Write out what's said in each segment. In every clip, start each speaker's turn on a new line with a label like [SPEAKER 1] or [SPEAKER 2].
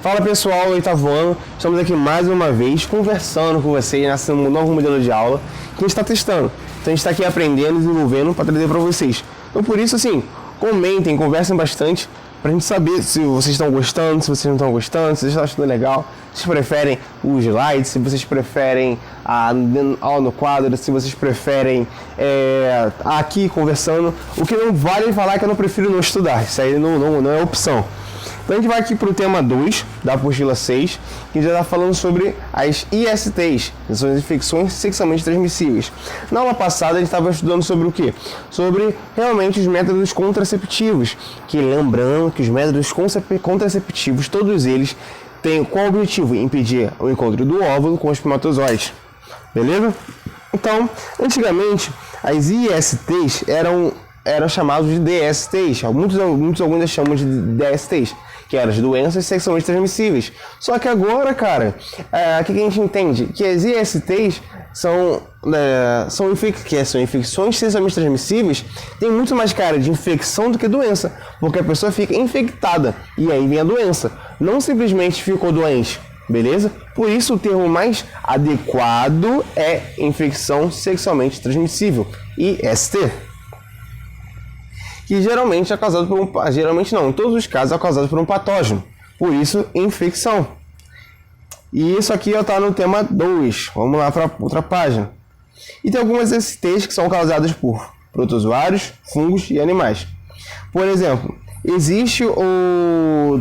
[SPEAKER 1] Fala pessoal, oitavo ano, estamos aqui mais uma vez conversando com vocês nesse novo modelo de aula que a gente está testando. Então a gente está aqui aprendendo, desenvolvendo para trazer para vocês. Então por isso assim, comentem, conversem bastante para a gente saber se vocês estão gostando, se vocês não estão gostando, se vocês estão achando legal, se vocês preferem os slides, se vocês preferem a aula no quadro, se vocês preferem aqui conversando. O que não vale falar é que eu não prefiro não estudar, isso aí não é opção. Então a gente vai aqui para o tema 2 da apostila 6, que já está falando sobre as ISTs, são as infecções sexualmente transmissíveis. Na aula passada a gente estava estudando sobre o quê? Sobre realmente os métodos contraceptivos, que lembrando que os métodos contraceptivos, todos eles têm qual objetivo? Impedir o encontro do óvulo com os espermatozoides, beleza? Então, antigamente as ISTs eram chamados de DSTs, muitos alguns chamam de DSTs, que eram as doenças sexualmente transmissíveis. Só que agora, cara, o que a gente entende? Que as ISTs são infecções sexualmente transmissíveis, tem muito mais cara de infecção do que doença, porque a pessoa fica infectada e aí vem a doença, não simplesmente ficou doente, beleza? Por isso o termo mais adequado é infecção sexualmente transmissível, IST. Que geralmente é causado por em todos os casos é causado por um patógeno, por isso infecção. E isso aqui está no tema 2, vamos lá para outra página. E tem algumas STs que são causadas por protozoários, fungos e animais. Por exemplo, existe o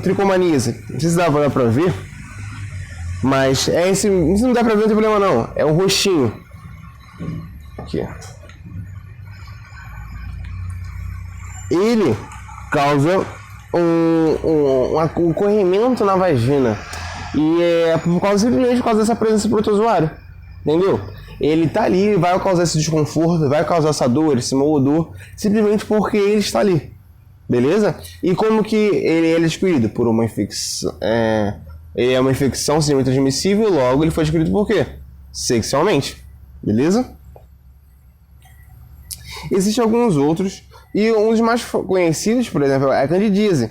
[SPEAKER 1] tricomaníase, não sei se dá para ver, mas se não dá para ver não tem problema não, é o roxinho. Aqui. Ele causa um corrimento na vagina. E é simplesmente por causa dessa presença de protozoário. Entendeu? Ele tá ali, vai causar esse desconforto, vai causar essa dor, esse mau odor, simplesmente porque ele está ali. Beleza? E como que ele é adquirido? Por uma infecção. Ele é uma infecção sexualmente transmissível, logo ele foi adquirido por quê? Sexualmente. Beleza? Existem alguns outros. E um dos mais conhecidos, por exemplo, é a candidíase,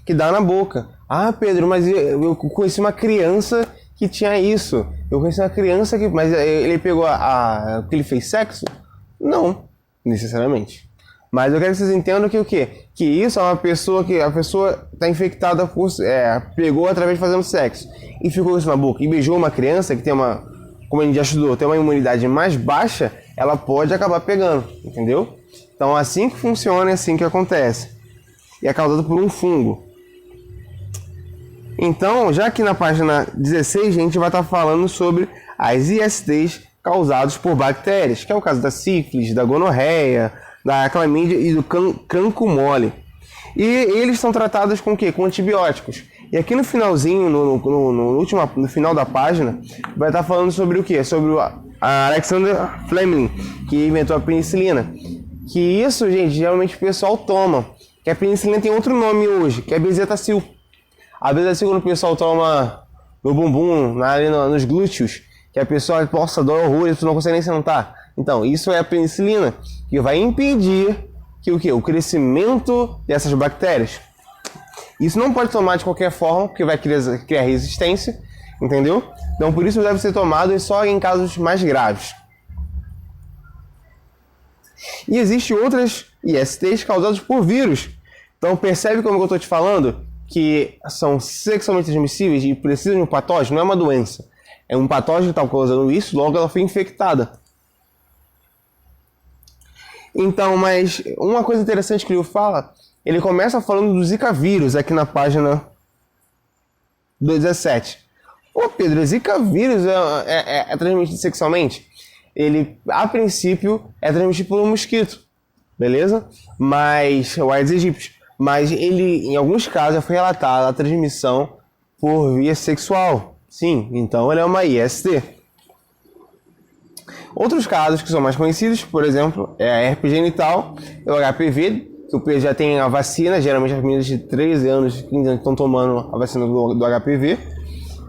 [SPEAKER 1] que dá na boca. Ah, Pedro, mas eu conheci uma criança que tinha isso. Eu conheci uma criança que... Mas ele pegou que ele fez sexo? Não, necessariamente. Mas eu quero que vocês entendam que o quê? Que isso é uma pessoa que a pessoa está infectada por... pegou através de fazendo sexo. E ficou com isso na boca. E beijou uma criança que tem uma... Como a gente já estudou, tem uma imunidade mais baixa, ela pode acabar pegando, entendeu? Então, assim que funciona, é assim que acontece. E é causado por um fungo. Então, já que na página 16, a gente vai estar falando sobre as ISTs causadas por bactérias, que é o caso da sífilis, da gonorreia, da clamídia e do cancro mole. E eles são tratados com o quê? Com antibióticos. E aqui no finalzinho, no final da página, vai estar falando sobre o quê? Sobre a Alexander Fleming, que inventou a penicilina. Que isso, gente, geralmente o pessoal toma. Que a penicilina tem outro nome hoje, que é bezetacil. A bezetacil quando o pessoal toma no bumbum, ali nos glúteos, que a pessoa possa dor horrores, tu não consegue nem sentar. Então, isso é a penicilina, que vai impedir que o crescimento dessas bactérias. Isso não pode tomar de qualquer forma, porque vai criar resistência, entendeu? Então, por isso deve ser tomado só em casos mais graves. E existem outras ISTs causadas por vírus. Então percebe como eu estou te falando? Que são sexualmente transmissíveis e precisam de um patógeno, não é uma doença. É um patógeno que está causando isso, logo ela foi infectada. Então, mas uma coisa interessante que ele fala, ele começa falando do Zika vírus aqui na página 17. Ô Pedro, o Zika vírus é transmitido sexualmente? Ele, a princípio, é transmitido por um mosquito, beleza? Mas, o Aedes aegypti. Mas ele, em alguns casos, já foi relatada a transmissão por via sexual. Sim, então ele é uma IST. Outros casos que são mais conhecidos, por exemplo, é a herpes genital, é o HPV, que o Pedro já tem a vacina, geralmente as meninas de 13 anos, 15 anos estão tomando a vacina do HPV.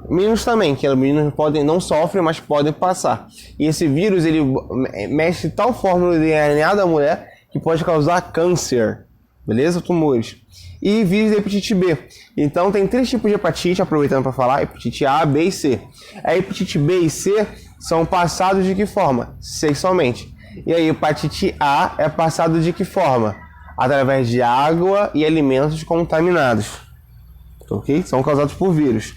[SPEAKER 1] Meninos também, que meninos não sofrem, mas podem passar. E esse vírus, ele mexe de tal forma no DNA da mulher que pode causar câncer. beleza? Tumores. E vírus da hepatite B. Então tem 3 tipos de hepatite, aproveitando para falar, hepatite A, B e C. A hepatite B e C são passados de que forma? Sexualmente. E a hepatite A é passado de que forma? Através de água e alimentos contaminados. Ok? São causados por vírus.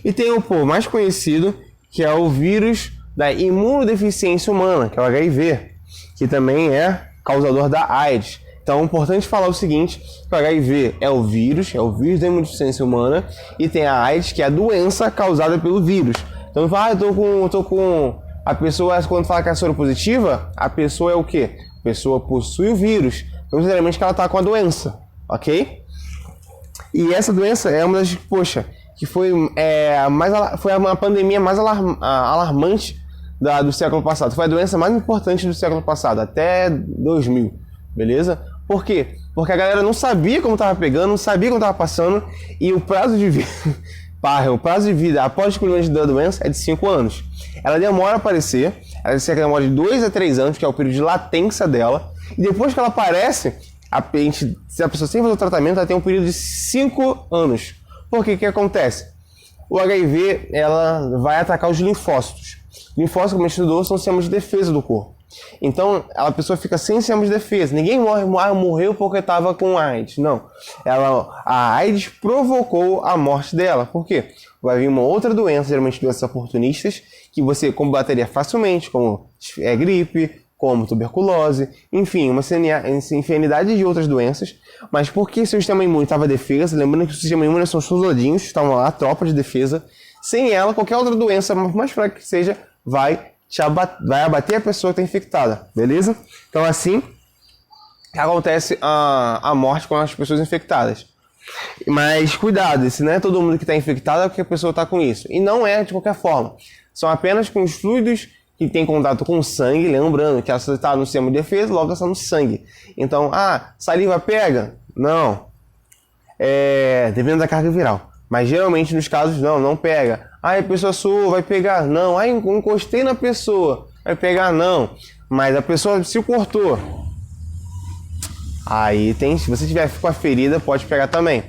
[SPEAKER 1] E tem o mais conhecido, que é o vírus da imunodeficiência humana, que é o HIV, que também é causador da AIDS. Então é importante falar o seguinte, que o HIV é o vírus da imunodeficiência humana, e tem a AIDS, que é a doença causada pelo vírus. Então fala, eu tô com... A pessoa, quando fala que é soropositiva, a pessoa é o quê? A pessoa possui o vírus, não necessariamente que ela está com a doença, ok? E essa doença é uma das, que foi uma pandemia mais alarmante do século passado. Foi a doença mais importante do século passado, até 2000, beleza? Por quê? Porque a galera não sabia como estava pegando, não sabia como estava passando, e o prazo de vida, o prazo de vida após o descobrimento da doença é de 5 anos. Ela demora a aparecer, ela demora de 2 a 3 anos, que é o período de latência dela, e depois que ela aparece, se a pessoa sem fazer o tratamento, ela tem um período de 5 anos. Por que acontece? O HIV, ela vai atacar os linfócitos. Linfócitos, como a gente estudou, são sistemas de defesa do corpo. Então, a pessoa fica sem sistema de defesa. Ninguém morreu porque estava com AIDS. Não. A AIDS provocou a morte dela. Por quê? Vai vir uma outra doença, geralmente doenças oportunistas, que você combateria facilmente, como gripe, como tuberculose, enfim, uma infinidade de outras doenças. Mas porque seu sistema imune estava defesa, lembrando que o sistema imune são os soldados, estavam lá, tropa de defesa. Sem ela, qualquer outra doença, mais fraca que seja, vai abater a pessoa que está infectada, beleza? Então assim acontece a morte com as pessoas infectadas. Mas cuidado, se não é todo mundo que está infectado é porque a pessoa está com isso. E não é de qualquer forma. São apenas com os fluidos que tem contato com o sangue, lembrando que ela está no sistema de defesa, logo está no sangue. Então, saliva pega? Não. Dependendo da carga viral. Mas geralmente nos casos não pega. A pessoa suou, vai pegar? Não. Encostei na pessoa, vai pegar? Não. Mas a pessoa se cortou. Aí se você tiver com a ferida, pode pegar também.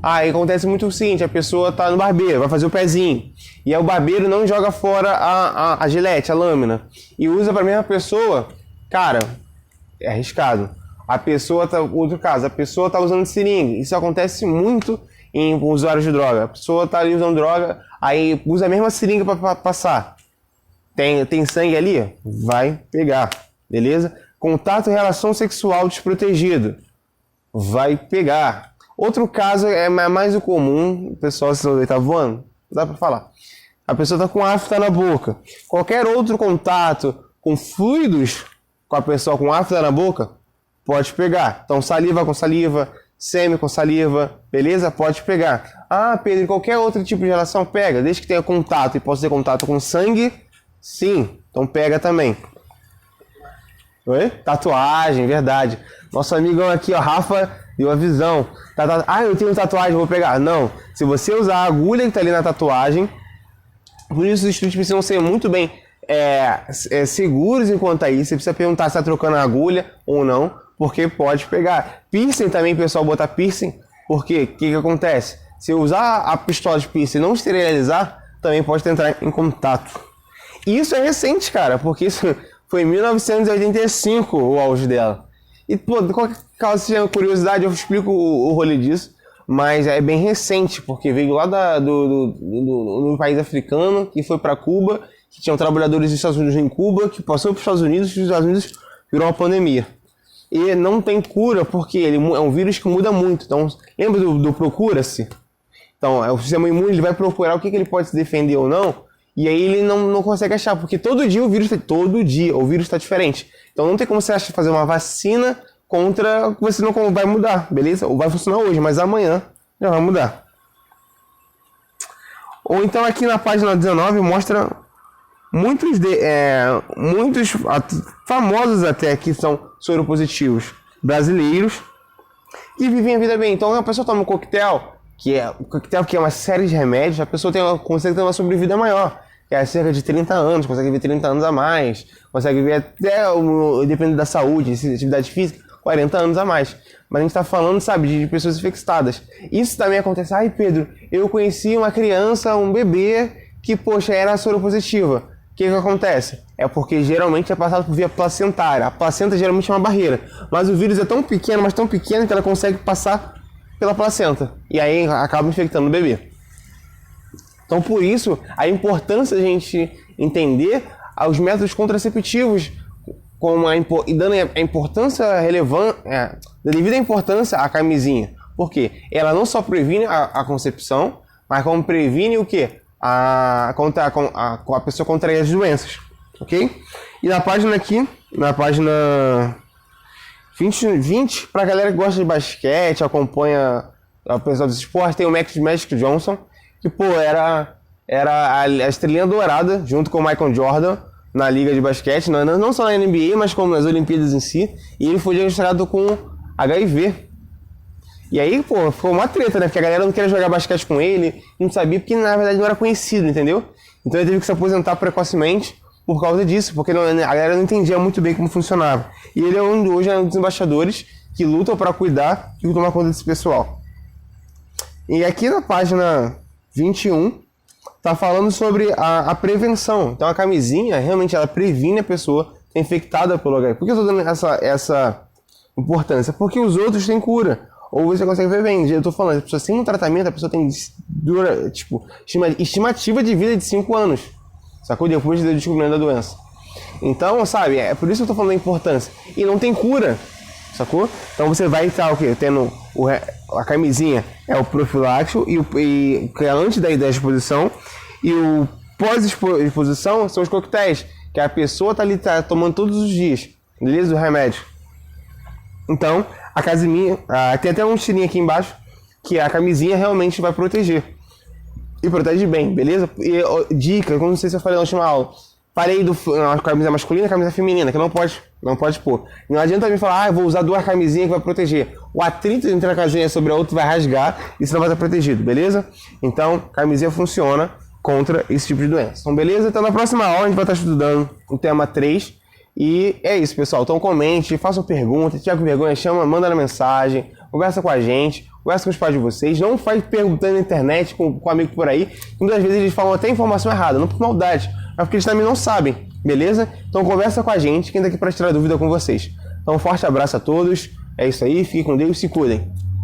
[SPEAKER 1] Aí acontece muito o seguinte, a pessoa tá no barbeiro, vai fazer o pezinho. E aí o barbeiro não joga fora a gilete, a lâmina. E usa para a mesma pessoa. Cara, é arriscado. Outro caso, a pessoa tá usando seringa. Isso acontece muito em usuários de droga. A pessoa tá ali usando droga, aí usa a mesma seringa para passar. Tem sangue ali? Vai pegar, beleza? Contato e relação sexual desprotegido. Vai pegar. Outro caso é mais o comum, o pessoal se tá voando, dá para falar. A pessoa tá com afta na boca. Qualquer outro contato com fluidos com a pessoa com afta na boca, pode pegar. Então saliva com saliva, sêmen com saliva, beleza? Pode pegar. Pedro, qualquer outro tipo de relação pega, desde que tenha contato e possa ter contato com sangue, sim, então pega também. Oi? Tatuagem, verdade. Nosso amigão aqui, Rafa, deu a visão. Eu tenho tatuagem, vou pegar. Não. Se você usar a agulha que está ali na tatuagem, por isso os estudos precisam ser muito bem seguros enquanto a isso. Você precisa perguntar se está trocando a agulha ou não, porque pode pegar. Piercing também, pessoal, botar piercing, porque o que acontece? Se usar a pistola de piercing e não esterilizar, também pode entrar em contato. E isso é recente, cara, porque isso foi em 1985 o auge dela. E, caso você tenha curiosidade, eu explico o rolê disso. Mas é bem recente, porque veio lá do país africano, que foi para Cuba, que tinham trabalhadores dos Estados Unidos em Cuba, que passou para os Estados Unidos, e os Estados Unidos virou uma pandemia. E não tem cura, porque ele é um vírus que muda muito. Então, lembra do Procura-se? Então, o sistema imune ele vai procurar o que ele pode se defender ou não, e aí ele não consegue achar, porque todo dia o vírus está diferente. Então não tem como você fazer uma vacina contra que você não vai mudar, beleza? Ou vai funcionar hoje, mas amanhã já vai mudar. Ou então aqui na página 19 mostra muitos famosos até que são soropositivos brasileiros que vivem a vida bem. Então a pessoa toma um coquetel, que é uma série de remédios, a pessoa consegue ter uma sobrevida maior. Que é cerca de 30 anos, consegue viver 30 anos a mais, consegue viver até, dependendo da saúde, atividade física, 40 anos a mais. Mas a gente está falando, sabe, de pessoas infectadas. Isso também acontece. Ai, Pedro, eu conheci uma criança, um bebê, que, poxa, era soropositiva. O que acontece? É porque geralmente é passado por via placentária. A placenta geralmente é uma barreira. Mas o vírus é tão pequeno, mas tão pequeno, que ela consegue passar pela placenta. E aí acaba infectando o bebê. Então, por isso, a importância de a gente entender os métodos contraceptivos e dando a importância relevante, devida importância à camisinha. Por quê? Ela não só previne a concepção, mas como previne o quê? A pessoa contrair as doenças. Ok? E na página aqui, na página 20 para a galera que gosta de basquete, acompanha o pessoal dos esportes, tem o Magic Johnson, que, pô, era a estrelinha dourada, junto com o Michael Jordan, na liga de basquete, não só na NBA, mas como nas Olimpíadas em si, e ele foi diagnosticado com HIV. E aí, pô, ficou uma treta, né? Porque a galera não queria jogar basquete com ele, não sabia, porque na verdade não era conhecido, entendeu? Então ele teve que se aposentar precocemente por causa disso, porque a galera não entendia muito bem como funcionava. E ele hoje é um dos embaixadores que lutam para cuidar e tomar conta desse pessoal. E aqui na página 21, tá falando sobre a prevenção. Então a camisinha, realmente, ela previne a pessoa ser infectada pelo HIV. Por que eu tô dando essa importância? Porque os outros têm cura. Ou você consegue ver bem. Eu tô falando, a pessoa sem um tratamento, a pessoa tem estimativa de vida de 5 anos. Sacou? Depois do descobrimento da doença. Então, sabe, é por isso que eu tô falando da importância. E não tem cura. Sacou? Então você vai estar o quê? Tendo a camisinha é o profilático e que é antes da exposição, e o pós-exposição são os coquetéis, que a pessoa tá ali tomando todos os dias, beleza? O remédio. Então, a camisinha, tem até um tirinho aqui embaixo, que a camisinha realmente vai proteger. E protege bem, beleza? E dica, como não sei se eu falei na última aula, falei a camisa masculina e a camisa feminina, que não pode pôr. Não adianta me falar, eu vou usar 2 camisinhas que vai proteger. O atrito entre a camisinha sobre a outra vai rasgar e você não vai estar protegido, beleza? Então, camisinha funciona contra esse tipo de doença. Então, beleza? Então, na próxima aula a gente vai estar estudando o tema 3. E é isso, pessoal. Então, comente, façam perguntas, se tiver com vergonha, manda na mensagem, conversa com a gente, conversa com os pais de vocês. Não faz perguntando na internet com amigo por aí. Muitas vezes eles falam até informação errada, não por maldade, mas porque eles também não sabem, beleza? Então conversa com a gente, quem tá aqui para tirar dúvida com vocês. Então um forte abraço a todos, é isso aí, fiquem com Deus e se cuidem.